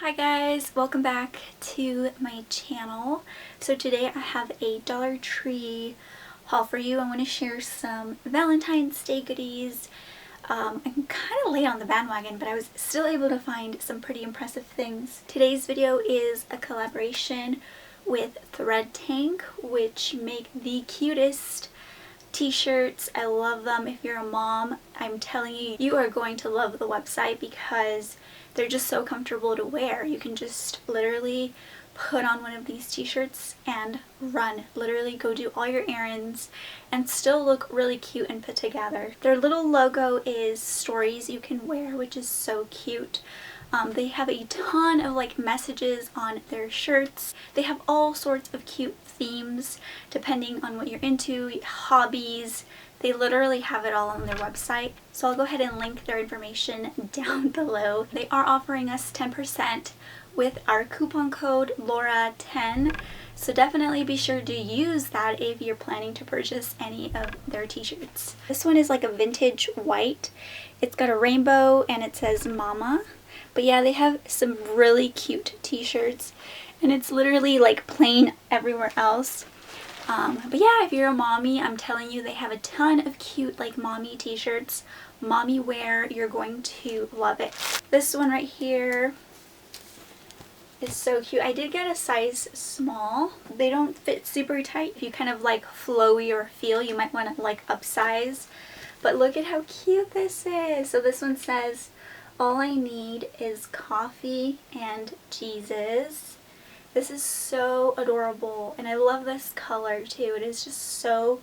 Hi guys, welcome back to my channel. So today I have a Dollar Tree haul for you. I want to share some Valentine's Day goodies. I'm kind of late on the bandwagon, but I was still able to find some pretty impressive things. Today's video is a collaboration with Thread Tank, which make the cutest t-shirts. I love them. If you're a mom, I'm telling you, you are going to love the website because they're just so comfortable to wear. You can just literally put on one of these t-shirts and run. Literally go do all your errands and still look really cute and put together. Their little logo is stories you can wear, which is so cute. They have a ton of messages on their shirts. They have all sorts of cute themes depending on what you're into, hobbies. They literally have it all on their website. So I'll go ahead and link their information down below. They are offering us 10% with our coupon code LAURA10. So definitely be sure to use that if you're planning to purchase any of their t-shirts. This one is like a vintage white. It's got a rainbow and it says Mama. But yeah, they have some really cute t-shirts and it's literally like plain everywhere else. But yeah, if you're a mommy, I'm telling you, they have a ton of cute mommy t-shirts, mommy wear. You're going to love it. This one right here is so cute. I did get a size small. They don't fit super tight. If you kind of like flowy or feel, you might want to upsize. But look at how cute this is. So this one says, "All I need is coffee and Jesus." This is so adorable and I love this color too. It is just so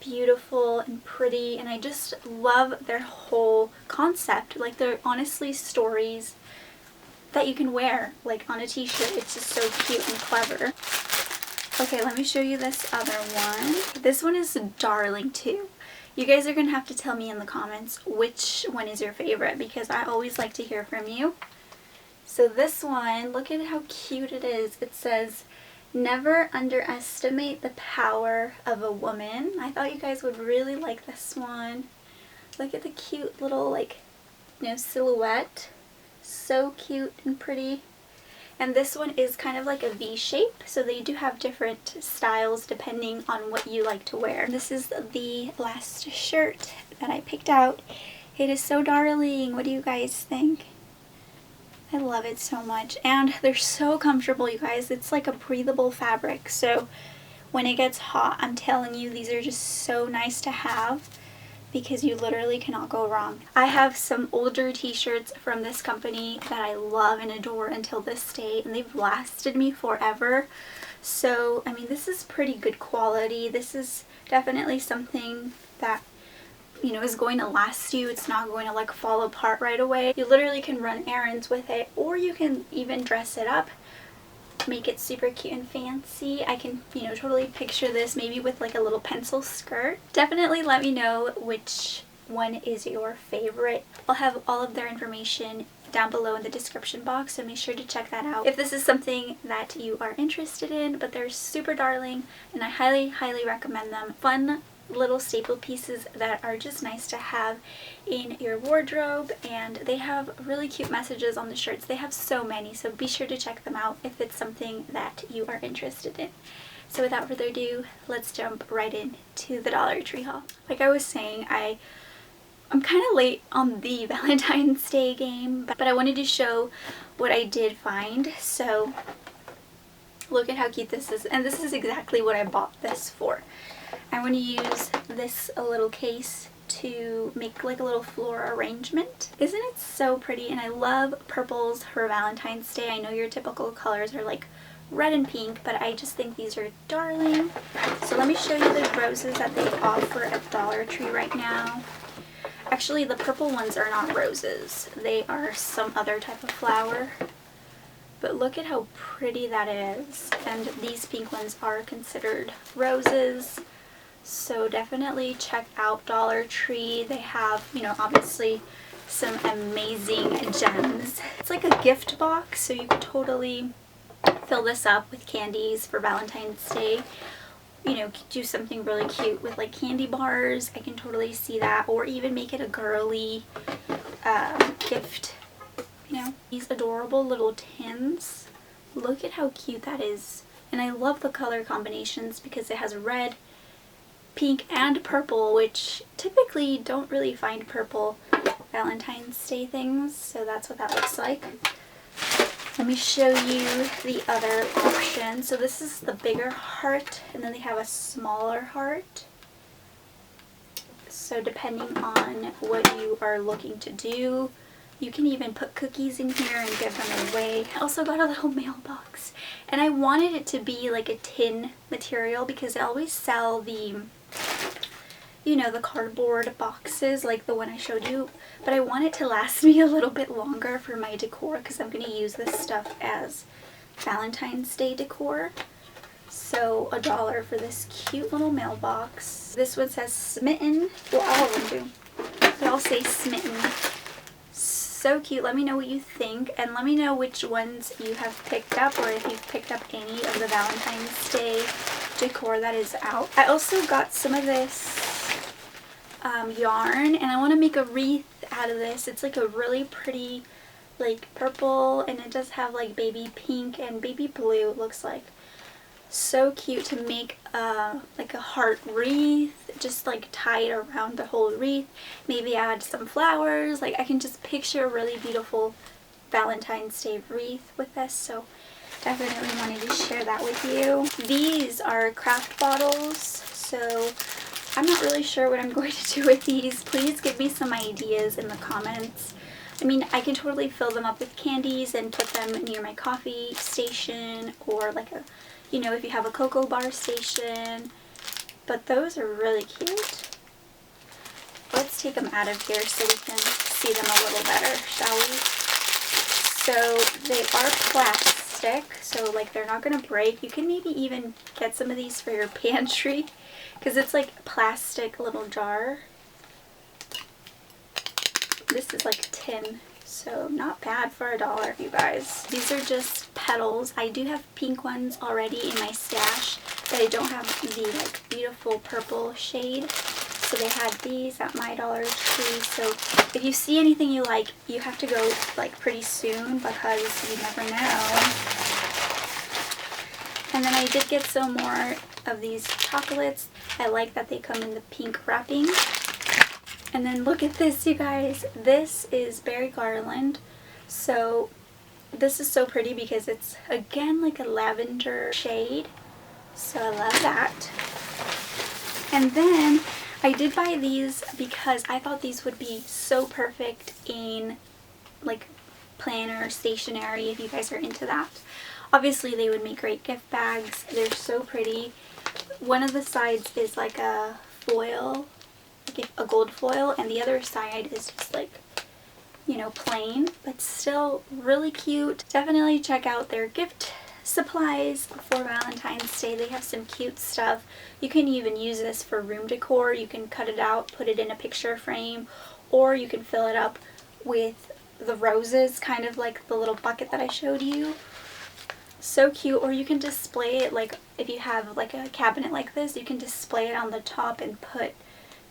beautiful and pretty and I just love their whole concept. They're honestly stories that you can wear on a t-shirt. It's just so cute and clever. Okay, let me show you this other one. This one is darling too. You guys are going to have to tell me in the comments which one is your favorite because I always like to hear from you. So this one, look at how cute it is. It says, "Never underestimate the power of a woman." I thought you guys would really like this one. Look at the cute little silhouette. So cute and pretty. And this one is kind of like a V shape, so they do have different styles depending on what you like to wear. This is the last shirt that I picked out. It is so darling. What do you guys think? I love it so much and they're so comfortable, you guys. It's like a breathable fabric, so when it gets hot, I'm telling you, these are just so nice to have because you literally cannot go wrong. I have some older t-shirts from this company that I love and adore until this day and they've lasted me forever. So I mean, this is pretty good quality. This is definitely something that is going to last you. It's not going to fall apart right away. You literally can run errands with it, or you can even dress it up, make it super cute and fancy. I can, totally picture this maybe with a little pencil skirt. Definitely let me know which one is your favorite. I'll have all of their information down below in the description box, so make sure to check that out if this is something that you are interested in. But they're super darling and I highly recommend them. Fun little staple pieces that are just nice to have in your wardrobe, and they have really cute messages on the shirts. They have so many, so be sure to check them out if it's something that you are interested in. So without further ado, let's jump right into the Dollar Tree haul. Like I was saying, I'm kind of late on the Valentine's Day game, but I wanted to show what I did find. So look at how cute this is, and this is exactly what I bought this for. I want to use this little case to make a little floral arrangement. Isn't it so pretty? And I love purples for Valentine's Day. I know your typical colors are red and pink, but I just think these are darling. So let me show you the roses that they offer at Dollar Tree right now. Actually, the purple ones are not roses. They are some other type of flower. But look at how pretty that is. And these pink ones are considered roses. So definitely check out Dollar Tree. They have, obviously some amazing gems. It's like a gift box, so you could totally fill this up with candies for Valentine's Day. Do something really cute with candy bars. I can totally see that. Or even make it a girly gift you know. These adorable little tins. Look at how cute that is. And I love the color combinations because it has red, pink, and purple, which typically don't really find purple Valentine's Day things, so that's what that looks like. Let me show you the other option. So this is the bigger heart, and then they have a smaller heart. So depending on what you are looking to do, you can even put cookies in here and give them away. I also got a little mailbox, and I wanted it to be like a tin material because they always sell the, you know, the cardboard boxes like the one I showed you, but I want it to last me a little bit longer for my decor because I'm going to use this stuff as Valentine's Day decor. So $1 for this cute little mailbox. This one says Smitten. Well, all of them do. They all say Smitten. So cute. Let me know what you think, and let me know which ones you have picked up, or if you've picked up any of the Valentine's Day decor that is out. I also got some of this yarn, and I want to make a wreath out of this. It's like a really pretty like purple, and it does have like baby pink and baby blue, it looks like. So cute to make like a heart wreath, just like tie it around the whole wreath, maybe add some flowers. Like I can just picture a really beautiful Valentine's Day wreath with this, so definitely wanted to share that with you. These are craft bottles, so I'm not really sure what I'm going to do with these. Please give me some ideas in the comments. I mean, I can totally fill them up with candies and put them near my coffee station, or like a, you know, if you have a cocoa bar station. But those are really cute. Let's take them out of here so we can see them a little better, shall we? So they are plastic, so like they're not going to break. You can maybe even get some of these for your pantry because it's like a plastic little jar. This is like tin, so not bad for $1, you guys. These are just petals. I do have pink ones already in my stash, but I don't have the like beautiful purple shade. So they had these at my Dollar Tree. So if you see anything you like, you have to go like pretty soon because you never know. And then I did get some more of these chocolates. I like that they come in the pink wrapping. And then look at this, you guys. This is berry garland. So this is so pretty because it's again like a lavender shade. So I love that. And then I did buy these because I thought these would be so perfect in like planner stationery if you guys are into that. Obviously they would make great gift bags. They're so pretty. One of the sides is like a foil, like a gold foil, and the other side is just like, you know, plain, but still really cute. Definitely check out their gift supplies for Valentine's Day. They have some cute stuff. You can even use this for room decor. You can cut it out, put it in a picture frame, or you can fill it up with the roses, kind of like the little bucket that I showed you. So cute. Or you can display it, like if you have like a cabinet like this, you can display it on the top and put,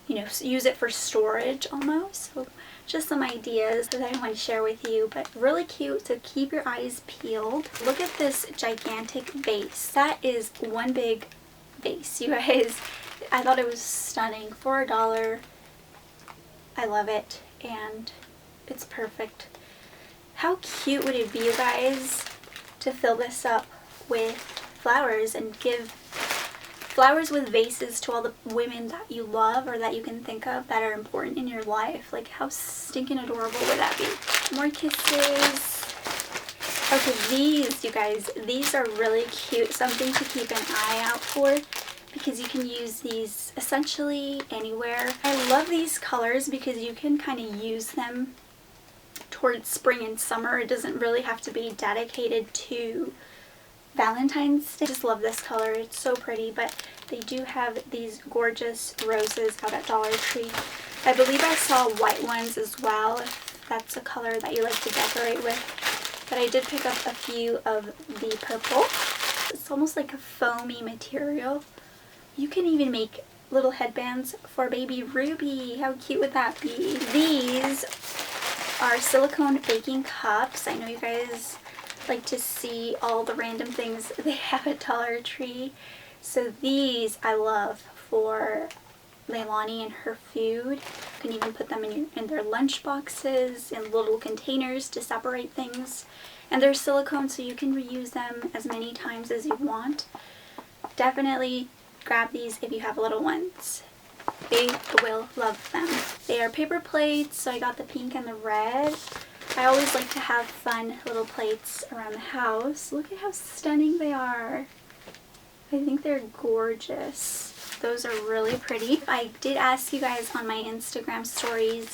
you know, use it for storage almost. So just some ideas that I want to share with you, but really cute, so keep your eyes peeled. Look at this gigantic vase. That is one big vase, you guys. I thought it was stunning for $1. I love it, and it's perfect. How cute would it be, you guys, to fill this up with flowers and give flowers with vases to all the women that you love or that you can think of that are important in your life? Like, how stinking adorable would that be? More kisses. Okay, these, you guys, these are really cute. Something to keep an eye out for because you can use these essentially anywhere. I love these colors because you can kind of use them towards spring and summer. It doesn't really have to be dedicated to Valentine's Day. I just love this color. It's so pretty, but they do have these gorgeous roses out at Dollar Tree. I believe I saw white ones as well, if that's a color that you like to decorate with. But I did pick up a few of the purple. It's almost like a foamy material. You can even make little headbands for baby Ruby. How cute would that be? These are silicone baking cups. I know you guys like to see all the random things they have at Dollar Tree. So these I love for Leilani and her food. You can even put them in their lunch boxes, in little containers to separate things. And they're silicone, so you can reuse them as many times as you want. Definitely grab these if you have little ones. They will love them. They are paper plates, so I got the pink and the red. I always like to have fun little plates around the house. Look at how stunning they are. I think they're gorgeous. Those are really pretty. I did ask you guys on my Instagram stories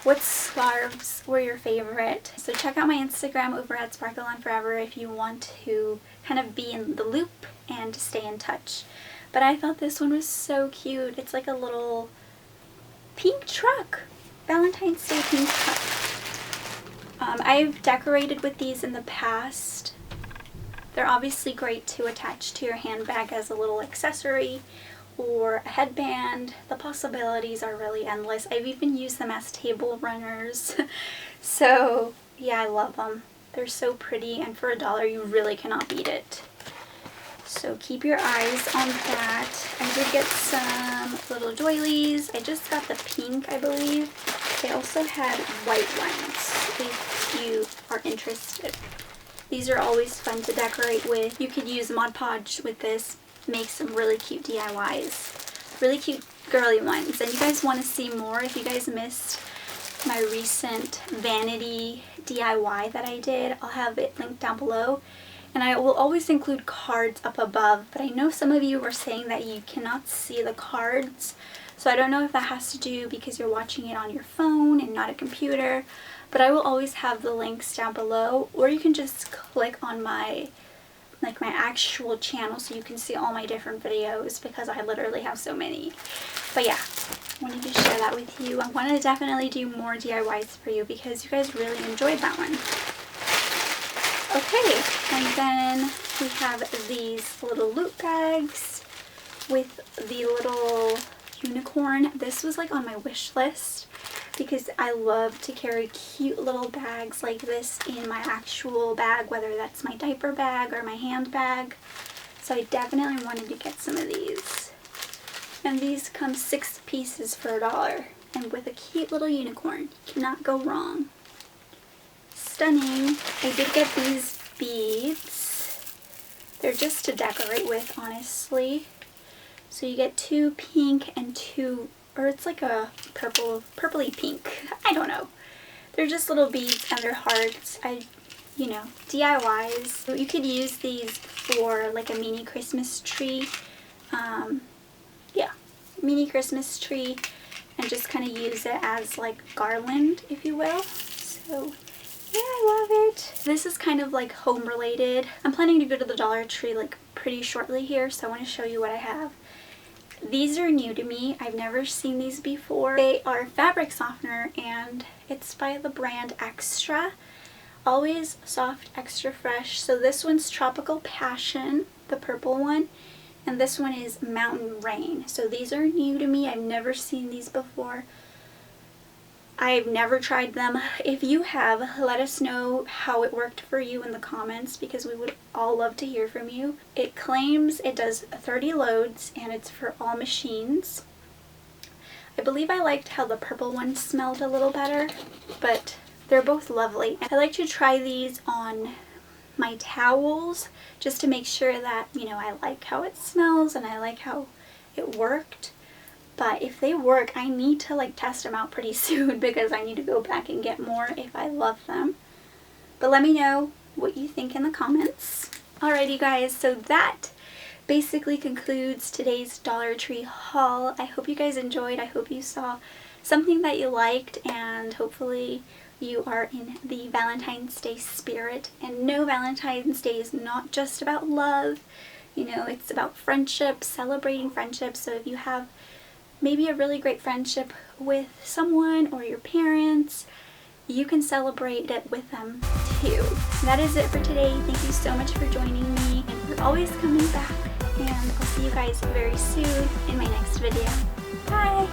what scarves were your favorite. So check out my Instagram over at SparkleOnForever if you want to kind of be in the loop and stay in touch. But I thought this one was so cute. It's like a little pink truck. Valentine's Day pink truck. I've decorated with these in the past. They're obviously great to attach to your handbag as a little accessory or a headband. The possibilities are really endless. I've even used them as table runners. So yeah, I love them. They're so pretty, and for $1 you really cannot beat it. So keep your eyes on that. I did get some little doilies. I just got the pink, I believe. They also had white ones if you are interested. These are always fun to decorate with. You could use Mod Podge with this. Make some really cute DIYs. Really cute girly ones. And you guys want to see more, if you guys missed my recent vanity DIY that I did, I'll have it linked down below. And I will always include cards up above, but I know some of you were saying that you cannot see the cards. So I don't know if that has to do because you're watching it on your phone and not a computer, but I will always have the links down below, or you can just click on my actual channel so you can see all my different videos, because I literally have so many. But yeah, wanted to share that with you. I want to definitely do more DIYs for you because you guys really enjoyed that one. Okay, and then we have these little loot bags with the little unicorn. This was like on my wish list because I love to carry cute little bags like this in my actual bag, whether that's my diaper bag or my handbag. So I definitely wanted to get some of these. And these come 6 pieces for $1. And with a cute little unicorn, you cannot go wrong. Stunning. I did get these beads. They're just to decorate with, honestly. So you get 2 pink and 2, or it's like a purpley pink. I don't know. They're just little beads and they're hearts. You know, DIYs. So you could use these for like a mini Christmas tree. Yeah, mini Christmas tree, and just kind of use it as like garland, if you will. So yeah, I love it. This is kind of like home related. I'm planning to go to the Dollar Tree like pretty shortly here, so I want to show you what I have. These are new to me. I've never seen these before. They are fabric softener, and it's by the brand Extra. Always soft, extra fresh. So this one's Tropical Passion, the purple one, and this one is Mountain Rain. So these are new to me. I've never seen these before. I've never tried them. If you have, let us know how it worked for you in the comments, because we would all love to hear from you. It claims it does 30 loads and it's for all machines. I believe I liked how the purple one smelled a little better, but they're both lovely. I like to try these on my towels just to make sure that, you know, I like how it smells and I like how it worked. But if they work, I need to like test them out pretty soon because I need to go back and get more if I love them. But let me know what you think in the comments. Alrighty guys, so that basically concludes today's Dollar Tree haul. I hope you guys enjoyed. I hope you saw something that you liked, and hopefully you are in the Valentine's Day spirit. And no, Valentine's Day is not just about love. You know, it's about friendship, celebrating friendship. So if you have maybe a really great friendship with someone or your parents, you can celebrate it with them too. That is it for today. Thank you so much for joining me, and for always coming back. And I'll see you guys very soon in my next video. Bye!